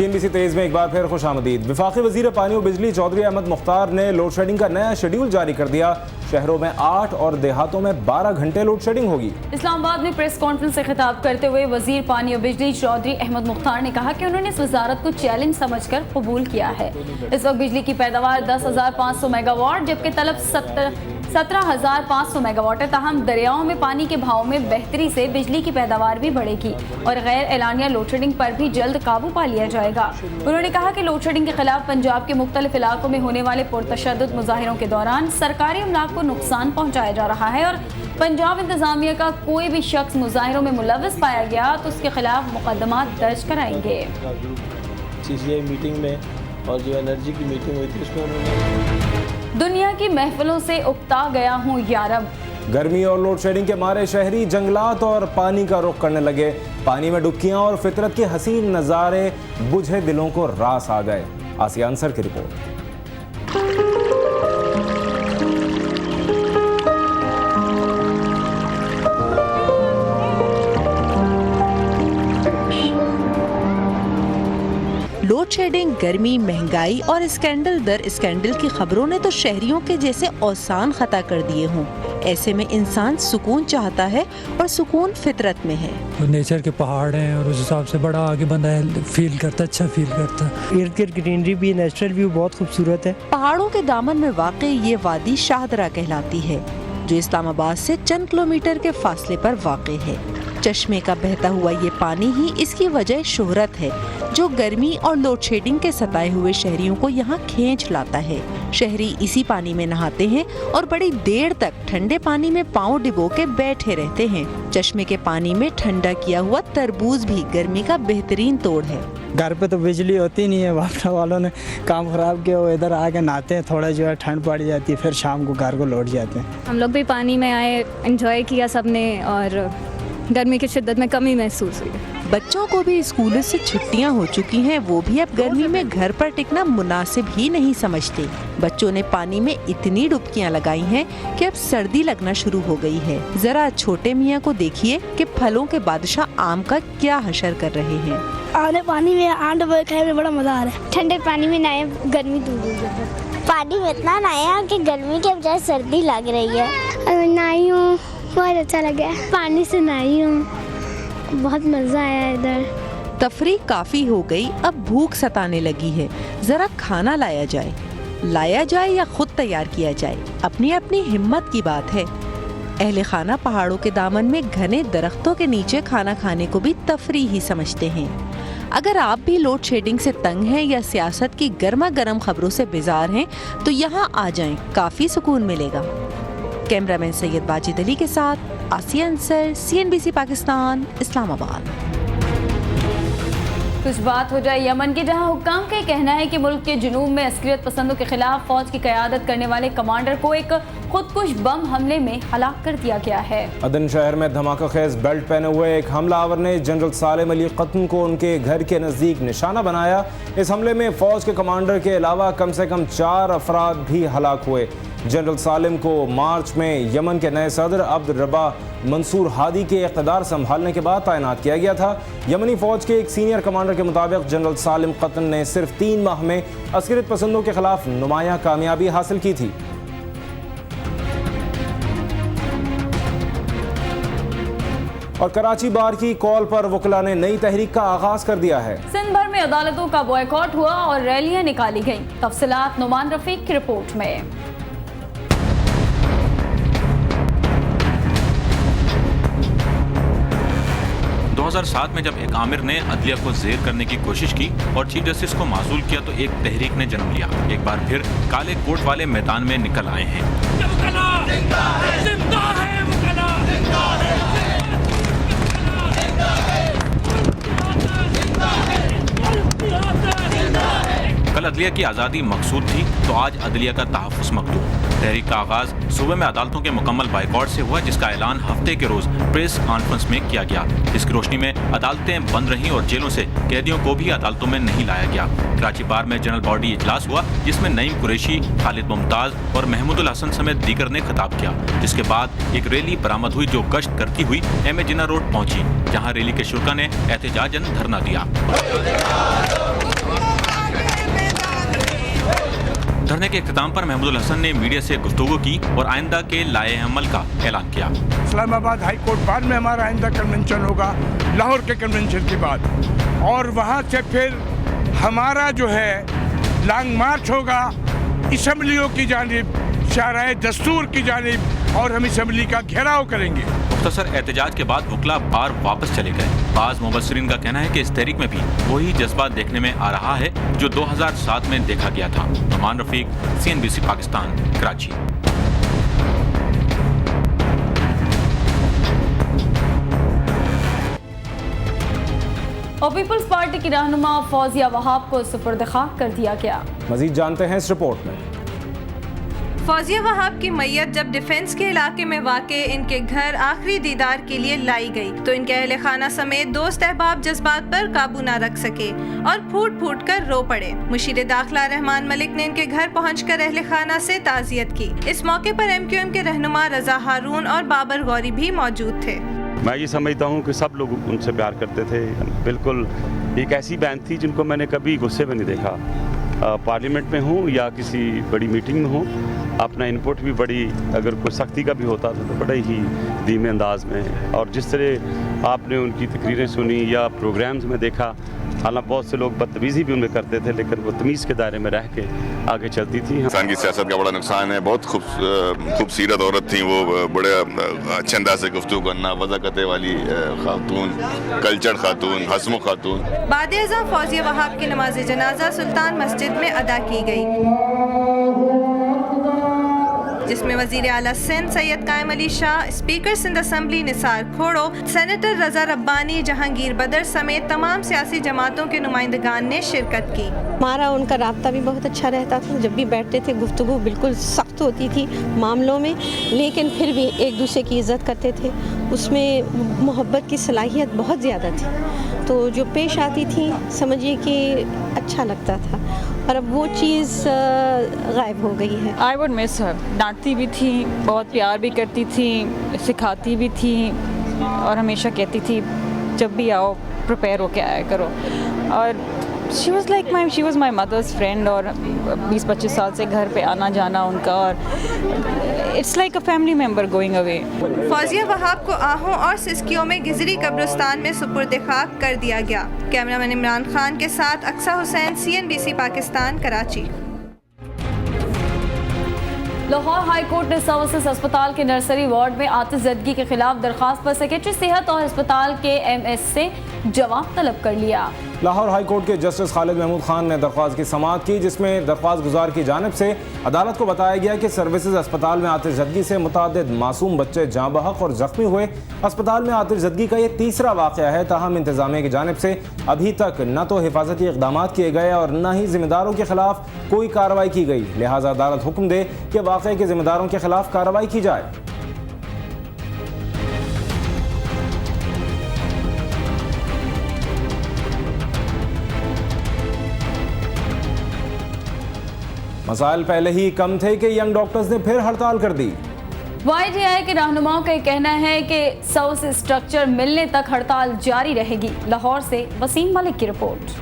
CNBC तेज में एक बार फिर खुश आमदीद। वफाकी वजीर पानी और बिजली चौधरी अहमद मुख्तार ने लोड शेडिंग का नया शेड्यूल जारी कर दिया। शहरों में 8 और देहातों में 12 घंटे लोड शेडिंग होगी। इस्लामाबाद में प्रेस कॉन्फ्रेंस से खिताब करते हुए वजीर पानी और बिजली चौधरी अहमद मुख्तार ने कहा कि उन्होंने इस वजारत को चैलेंज समझकर कबूल किया है। इस वक्त बिजली की पैदावार 10,500 मेगावाट जबकि तलब 17,500 मेगावाट है। ताहम दरियाओं में पानी के भाव में बेहतरी से बिजली की पैदावार भी बढ़ेगी और गैर एलानिया लोड शेडिंग पर भी जल्द काबू पा लिया जाएगा। उन्होंने कहा कि लोड शेडिंग के खिलाफ पंजाब के मुख्तलिफ इलाकों में होने वाले पुरतशद्दुद मुजाहिरों के दौरान सरकारी अमलाक को नुकसान पहुँचाया जा रहा है और पंजाब इंतजामिया का कोई भी शख्स मुजाहिरों में मुलव्वस पाया गया तो उसके खिलाफ मुकदमा दर्ज कराएंगे। CCI मीटिंग में और जो एनर्जी की मीटिंग हुई थी उसमें उन्होंने दुनिया की महफिलों से उकता गया हूँ यारब। गर्मी और लोड शेडिंग के मारे शहरी जंगलात और पानी का रुख करने लगे। पानी में डुबकियां और फितरत के हसीन नज़ारे बुझे दिलों को रास आ गए। आसिया अंसर की रिपोर्ट। लोड शेडिंग, गर्मी, महंगाई और स्कैंडल दर स्कैंडल की खबरों ने तो शहरियों के जैसे औसान खता कर दिए हों। ऐसे में इंसान सुकून चाहता है और सुकून फितरत में है। तो नेचर के पहाड़ हैं और उस हिसाब से बड़ा आगे बंदा है, फील करता, अच्छा फील करता। इर्द गिर्द ग्रीनरी भी, नेचुरल व्यू बहुत खूबसूरत है। पहाड़ों के दामन में वाक़ ये वादी शाहदरा कहलाती है जो इस्लामाबाद से चंद किलोमीटर के फासले पर वाक़ है। चश्मे का बहता हुआ ये पानी ही इसकी वजह शोहरत है जो गर्मी और लोड शेडिंग के सताए हुए शहरियों को यहाँ खींच लाता है। शहरी इसी पानी में नहाते हैं और बड़ी देर तक ठंडे पानी में पाँव डिबो के बैठे रहते हैं। चश्मे के पानी में ठंडा किया हुआ तरबूज भी गर्मी का बेहतरीन तोड़ है। घर पे तो बिजली होती नहीं है, वापरा वालों ने काम खराब किया, वो इधर आके नहाते हैं, थोड़ा जो है ठंड पड़ जाती है, फिर शाम को घर को लौट जाते हैं। हम लोग भी पानी में आए, एंजॉय किया सबने और गर्मी की शिद्दत में कमी महसूस हुई। बच्चों को भी स्कूल से छुट्टियां हो चुकी हैं, वो भी अब गर्मी में घर पर टिकना मुनासिब ही नहीं समझते। बच्चों ने पानी में इतनी डुबकियां लगाई हैं कि अब सर्दी लगना शुरू हो गई है। जरा छोटे मियाँ को देखिए कि फलों के बादशाह आम का क्या हशर कर रहे हैं। आने पानी में आंट खाने में बड़ा मजा आ रहा है। ठंडे पानी में नहाए, गर्मी दूर हो गई। पानी में इतना नहाया कि गर्मी के बजाय सर्दी लग रही है। नहाई हूँ, बहुत अच्छा लगा। पानी से नहाई हूँ, बहुत मजा आया इधर। तफरीह काफी हो गई, अब भूख सताने लगी है। जरा खाना लाया जाए या खुद तैयार किया जाए, अपनी अपनी हिम्मत की बात है। अहले खाना पहाड़ों के दामन में घने दरख्तों के नीचे खाना खाने को भी तफरीह ही समझते हैं। अगर आप भी लोड शेडिंग से तंग हैं या सियासत की गर्मा गर्म खबरों से बेजार हैं तो यहाँ आ जाएं, काफी सुकून मिलेगा। कैमरामैन सैयद बाजिद अली के साथ आसिया अंसर, CNBC पाकिस्तान, इस्लामाबाद। कुछ बात हो जाए यमन की, जहां हुक्काम का कहना है कि मुल्क के जुनूब में अस्करियत पसंदों के खिलाफ फौज की क़यादत करने वाले कमांडर को एक खुदकुश बम हमले में हलाक कर दिया गया है। अदन शहर में धमाका खेज बेल्ट पहने हुए एक हमलावर ने जनरल सालिम अली क़त्न को उनके घर के नज़दीक निशाना बनाया। इस हमले में फौज के कमांडर के अलावा कम से कम 4 अफराद भी हलाक हुए। जनरल सालिम को मार्च में यमन के नए सदर अब्द रब्बा मंसूर हादी के इक़्तिदार संभालने के बाद तैनात किया गया था। यमनी फौज के एक सीनियर कमांडर के मुताबिक जनरल सालिम क़त्न ने सिर्फ 3 माह में अस्करियत पसंदों के खिलाफ नुमायां कामयाबी हासिल की थी। और कराची बार की कॉल पर वकला ने नई तहरीक का आगाज कर दिया है। सिंध भर में अदालतों का बॉयकॉट हुआ और रैलियां निकाली गईं। तफसीलात नुमान रफीक की रिपोर्ट में। 2007 में जब एक आमिर ने अदलिया को ज़ेर करने की कोशिश की और चीफ जस्टिस को मासूल किया तो एक तहरीक ने जन्म लिया। एक बार फिर काले कोट वाले मैदान में निकल आए हैं। कल अदलिया की आज़ादी मकसूद थी तो आज अदलिया का तहफ़्फ़ुज़ मकतूब। तहरीक का आगाज़ सूबे में अदालतों के मुकम्मल बाइकॉट से हुआ, जिसका ऐलान हफ्ते के रोज़ प्रेस कॉन्फ्रेंस में किया गया। इसकी रोशनी में अदालतें बंद रहीं और जेलों से कैदियों को भी अदालतों में नहीं लाया गया। कराची बार में जनरल बॉडी इजलास हुआ जिसमें नईम कुरैशी, खालिद मुमताज़ और महमूदुल हसन समेत दीगर ने खिताब किया, जिसके बाद एक रैली बरामद हुई जो गश्त करती हुई एम ए जिन्ना रोड पहुंची, जहां रैली के शुरा ने एहतजाजन धरना दिया। धरने के इख्तिताम पर महमूदुल हसन ने मीडिया से गुफ्तगू की और आइंदा के लाए अमल का ऐलान किया। इस्लामाबाद हाई कोर्ट बाद में हमारा आइंदा कन्वेंशन होगा, लाहौर के कन्वेंशन के बाद, और वहाँ से फिर हमारा जो है लॉन्ग मार्च होगा असम्बलियों की जानिब, शाराए दस्तूर की जानिब, और हम असम्बली का घेराव करेंगे। मुख्तसर एहतजाज के बाद वकला बार वापस चले गए। बाज़ मुबस्सिरीन का कहना है कि इस तहरीक में भी वही जज्बा देखने में आ रहा है जो 2007 में देखा गया था। नुमान रफीक, CNBC पाकिस्तान, कराची। और पीपल्स पार्टी की रहनुमा फौजिया वहाब को सुपुर्द खाक कर दिया गया। मजीद जानते हैं इस रिपोर्ट में। फौजिया वहाब की मैयत जब डिफेंस के इलाके में वाक़े इनके घर आखिरी दीदार के लिए लाई गई तो इनके अहले खाना समेत दोस्त अहबाब जज्बात पर काबू न रख सके और फूट फूट कर रो पड़े। मुशीर दाखिला रहमान मलिक ने इनके घर पहुंचकर अहले खाना से ताज़ियत की। इस मौके पर MQM के रहनुमा रजा हारून और बाबर गौरी भी मौजूद थे। मैं ये समझता हूँ कि सब लोग उनसे प्यार करते थे। बिल्कुल एक ऐसी बहन थी जिनको मैंने कभी गुस्से में नहीं देखा। पार्लियामेंट में हूँ या किसी बड़ी मीटिंग में हूँ, अपना इनपुट भी बड़ी, अगर कोई सख्ती का भी होता था तो बड़े ही धीमे अंदाज में, और जिस तरह आपने उनकी तकरीरें सुनी या प्रोग्राम्स में देखा, हालांकि बहुत से लोग बदतमीज़ी भी उनमें करते थे लेकिन वो तमीज़ के दायरे में रह के आगे चलती थी। इंसान की सियासत का बड़ा नुकसान है। बहुत खूबसूरत औरत थी वो, बड़े अच्छे अंदाज से गुफ्तगू करना, वज़ाकते वाली खातून, कल्चर खातून, हसमुख खातून। बाद-ए-आज़म फौजिया वहाब की नमाज जनाजा सुल्तान मस्जिद में अदा की गई, जिसमें वज़ीर आला Sindh Syed Qaim Ali Shah, speaker Sindh assembly Nisar Khuhro, senator Raza Rabbani, Jahangir Badar समेत तमाम सियासी जमातों के नुमाइंदगान ने शिरकत की। हमारा उनका राब्ता भी बहुत अच्छा रहता था। जब भी बैठते थे गुफ्तगू बिल्कुल सख्त होती थी मामलों में, लेकिन फिर भी एक दूसरे की इज़्ज़त करते थे। उसमें मोहब्बत की सलाहियत बहुत ज़्यादा थी, तो जो पेश आती थी समझिए कि अच्छा लगता था, और अब वो चीज़ गायब हो गई है। I would miss her. डांटती भी थी, बहुत प्यार भी करती थी, सिखाती भी थी, और हमेशा कहती थी जब भी आओ प्रिपेयर होके आया करो। और she was my mother's friend, और 20-25 साल से घर पे आना जाना उनका, और it's like a family member going away. Fauzia Wahab को आहों और सिस्कियों में गिजरी कब्रिस्तान में सुपुर्द खाक कर दिया गया। कैमरामैन इमरान खान के साथ Aqsa Hussain, CNBC Pakistan, Karachi. Lahore high court ने सर्विसेज अस्पताल के नर्सरी वार्ड में आतिशज़दगी के खिलाफ दरख्वास्त पर सेक्रेटरी सेहत और अस्पताल के MS से जवाब तलब कर लिया। लाहौर हाई कोर्ट के जस्टिस खालिद महमूद खान ने दरख्वास्त की समाअत की, जिसमें दरख्वास्त गुजार की जानिब से अदालत को बताया गया कि सर्विसेज अस्पताल में आतिशज़दगी से मुतअद्दिद मासूम बच्चे जाँ बहक और जख्मी हुए। अस्पताल में आतिशज़दगी का यह तीसरा वाक़या है, ताहम इंतज़ामिया की जानिब से अभी तक न तो हिफाजती इक़दाम किए गए और न ही ज़िम्मेदारों के खिलाफ कोई कार्रवाई की गई। लिहाजा अदालत हुक्म दे कि वाक़े के ज़िम्मेदारों के खिलाफ कार्रवाई की जाए। मसाइल पहले ही कम थे कि यंग डॉक्टर्स ने फिर हड़ताल कर दी। YGI के रहनुमाओं का कहना है कि सर्विस स्ट्रक्चर मिलने तक हड़ताल जारी रहेगी। लाहौर से वसीम मलिक की रिपोर्ट।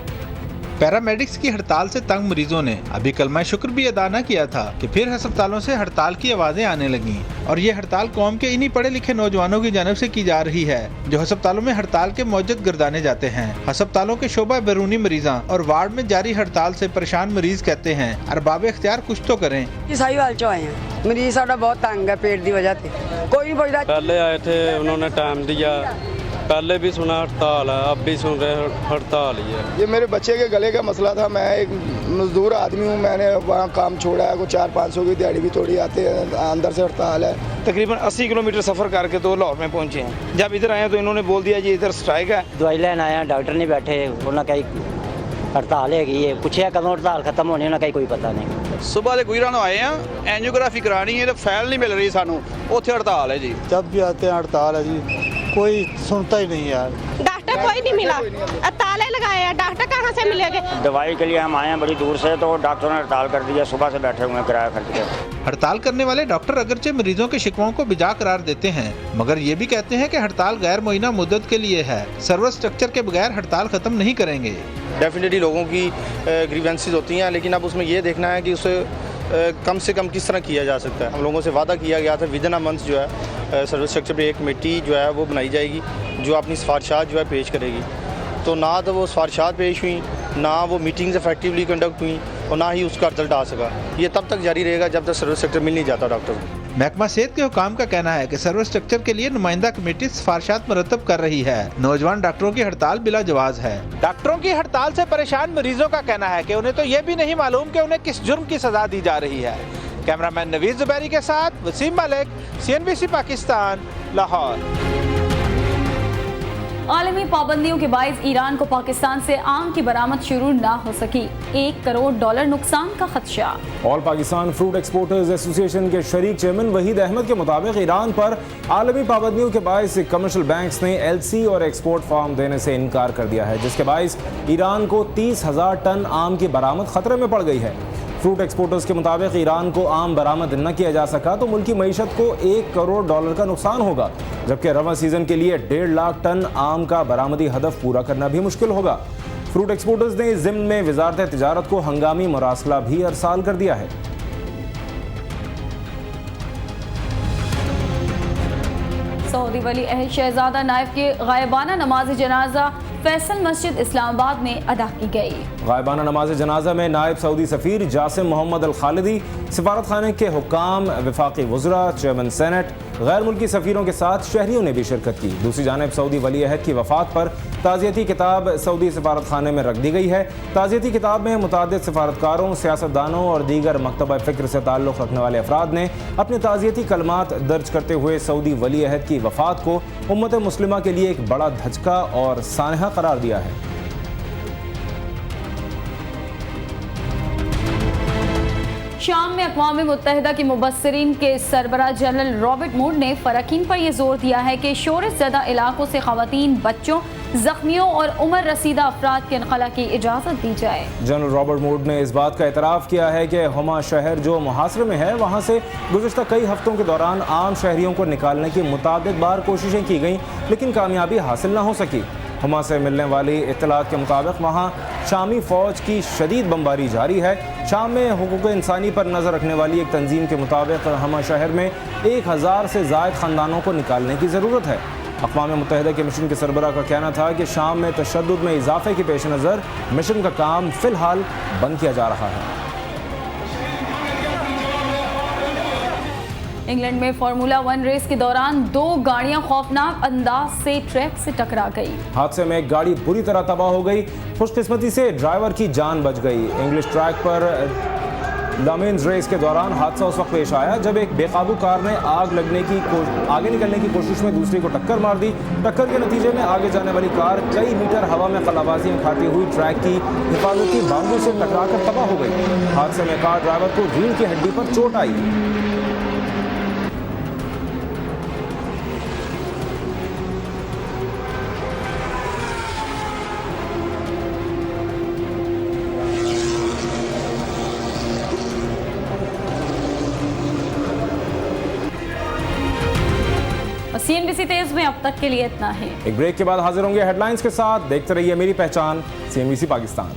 पैरामेडिक्स की हड़ताल से तंग मरीजों ने अभी कलमा शुक्र भी अदा न किया था कि फिर अस्पतालों से हड़ताल की आवाजें आने लगी, और ये हड़ताल कौम के इन्हीं पढ़े लिखे नौजवानों की जानिब से की जा रही है जो अस्पतालों में हड़ताल के मौजूद गर्दाने जाते हैं। अस्पतालों के शोबा बैरूनी मरीजा और वार्ड में जारी हड़ताल से परेशान मरीज कहते हैं अरबाब इख्तियार कुछ तो करें। मरीज साडा बहुत तंग है पेट की वजह से, कोई पहले आए थे उन्होंने टाइम दिया, पहले भी सुना हड़ताल है, अब भी सुन रहे हड़ताल ही है। ये मेरे बच्चे के गले का मसला था। मैं एक मजदूर आदमी हूँ, मैंने वहाँ काम छोड़ा है, कुछ 400-500 की दिहाड़ी भी थोड़ी आते हैं, अंदर से हड़ताल है। तकरीबन 80 किलोमीटर सफ़र करके तो लाहौर में पहुँचे हैं। जब इधर आए तो इन्होंने बोल दिया जी इधर स्ट्राइक है। दवाई लेना आया, डॉक्टर नहीं बैठे, उन्होंने कही हड़ताल है, पूछे कदों हड़ताल खत्म होनी, उन्हें कहीं कोई पता नहीं। सुबह के गुजरान आए हैं, एंजियोग्राफी करानी है तो फाइल नहीं मिल रही सानू, उत्थे हड़ताल है जी। जब भी आते हैं हड़ताल है जी, कोई सुनता ही नहीं यार। डॉक्टर कोई नहीं मिला, ताले लगाए हैं, डॉक्टर कहाँ से मिलेंगे? दवाई के लिए हम आए हैं बड़ी दूर से, तो डॉक्टरों ने हड़ताल कर दिया, सुबह से बैठे हुए हैं किराया खर्च के। हड़ताल करने वाले डॉक्टर अगरचे मरीजों के शिकवों को बिजा करार देते हैं, मगर ये भी कहते हैं कि हड़ताल गैर मुइना मुद्दत के लिए है, सर्विस स्ट्रक्चर के बगैर हड़ताल खत्म नहीं करेंगे। डेफिनेटली लोगों की ग्रीवेंसेस होती हैं, लेकिन अब उसमें ये देखना है कि उसे कम से कम किस तरह किया जा सकता है। हम लोगों से वादा किया गया था विदिन अ मंथ जो है सर्विस स्ट्रक्चर पे एक कमेटी जो है वो बनाई जाएगी जो अपनी सिफारिशात जो है पेश करेगी। तो ना तो वो सिफारिशात पेश हुई, ना वो मीटिंग्स इफेक्टिवली कंडक्ट हुई और ना ही उसका रिजल्ट आ सका। ये तब तक जारी रहेगा जब तक सर्विस सेक्टर मिल नहीं जाता डॉक्टर को। महकमा सेहत के हुकाम का कहना है कि सर्विस स्ट्रक्चर के लिए नुमाइंदा कमेटी सिफारिशात मुरतब कर रही है। नौजवान डॉक्टरों की हड़ताल बिला जवाज है। डॉक्टरों की हड़ताल से परेशान मरीजों का कहना है कि उन्हें तो ये भी नहीं मालूम कि उन्हें किस जुर्म की सजा दी जा रही है। कैमरामैन नवीद जुबैरी के साथ वसीम मलिक, CNBC पाकिस्तान, लाहौर। आलमी पाबंदियों के बायस ईरान को पाकिस्तान से आम की बरामद शुरू ना हो सकी, $1 करोड़ नुकसान का खदशा। All Pakistan fruit exporters association के शरीक चेयरमैन वहीद अहमद के मुताबिक ईरान पर आलमी पाबंदियों के बायस कमर्शियल बैंक्स ने LC और एक्सपोर्ट फार्म देने से इनकार कर दिया है, जिसके बायस ईरान को 30,000 टन आम की बरामद खतरे में पड़ गई है। फ्रूट एक्सपोर्टर्स के मुताबिक ईरान को आम बरामद न किया जा सका तो मुल्की मईशत को $1 करोड़ का नुकसान होगा, जबकि रवा सीजन के लिए 1.5 लाख टन आम का बरामदी हदफ पूरा करना भी मुश्किल होगा। फ्रूट एक्सपोर्टर्स ने इस ज़िम्न में वजारत तिजारत को हंगामी मुरासला भी अरसाल कर दिया है। सऊदी वली अहद शहजादा नाइफ के गायबाना नमाज जनाजा फैसल मस्जिद इस्लामाबाद में अदा की गई। गायबाना नमाज जनाजा में नायब सऊदी सफ़ीर जासिम मोहम्मद अल खालिदी, सिफारत खाने के हुक्काम, वफाकी वज़रा, चेयरमैन सेनेट, गैर मुल्की सफ़ीरों के साथ शहरियों ने भी शिरकत की। दूसरी जानिब सऊदी वली अहद की वफ़ात पर ताज़ियती किताब सऊदी सिफारत खाने में रख दी गई है। ताज़ियती किताब में मुतादिद सिफारतकारों, सियासतदानों और दीगर मकतबा फ़िक्र से ताल्लुक़ रखने वाले अफराद ने अपने ताज़ियती कलमात दर्ज करते हुए सऊदी वली अहद की वफ़ात को उम्मत मुस्लिमा के लिए एक बड़ा धचका और सानहा करार दिया है। शाम में अक़वाम मुत्तहिदा की मुबस्सिरीन के सरबराह जनरल रॉबर्ट मूड ने फ़रक़ीन पर यह जोर दिया है कि शोरश ज़दा इलाकों से ख़वातीन, बच्चों, ज़ख्मियों और उम्र रसीदा अफराद के इनक़ला की इजाज़त दी जाए। जनरल रॉबर्ट मूड ने इस बात का एतराफ़ किया है कि हमा शहर जो मुहासरे में है वहाँ से गुज़िश्ता कई हफ्तों के दौरान आम शहरियों को निकालने की मुतादिद बार कोशिशें की गईं, लेकिन कामयाबी हासिल न हो सकी। हमा से मिलने वाली इत्तलात के मुताबिक वहाँ शामी फ़ौज की शदीद बमबारी जारी है। शाम में हुकूक इंसानी पर नज़र रखने वाली एक तंजीम के मुताबिक हमा शहर में 1000 से ज़ायद ख़ानदानों को निकालने की ज़रूरत है। अक़वाम मुत्तहिदा के मिशन के सरबराह का कहना था कि शाम में तशद्दुद में इजाफे के पेश नज़र मिशन का काम फ़िलहाल बंद किया जा रहा है। इंग्लैंड में फार्मूला 1 रेस के दौरान 2 गाड़ियां खौफनाक अंदाज से ट्रैक से टकरा गई। हादसे में एक गाड़ी बुरी तरह तबाह हो गई। खुशकिस्मती से ड्राइवर की जान बच गई। इंग्लिश ट्रैक पर लामेंस रेस के दौरान हादसा उस वक्त पेश आया जब एक बेकाबू कार ने आगे निकलने की कोशिश में दूसरी को टक्कर मार दी। टक्कर के नतीजे में आगे जाने वाली कार कई मीटर हवा में कलाबाजियां खाती हुई ट्रैक की हिफाजती बांगों से टकराकर तबाह हो गई। हादसे में कार ड्राइवर को रीढ़ की हड्डी पर चोट आई। CNBC तेज में अब तक के लिए इतना है। एक ब्रेक के बाद हाजिर होंगे हेडलाइंस के साथ। देखते रहिए मेरी पहचान CNBC पाकिस्तान।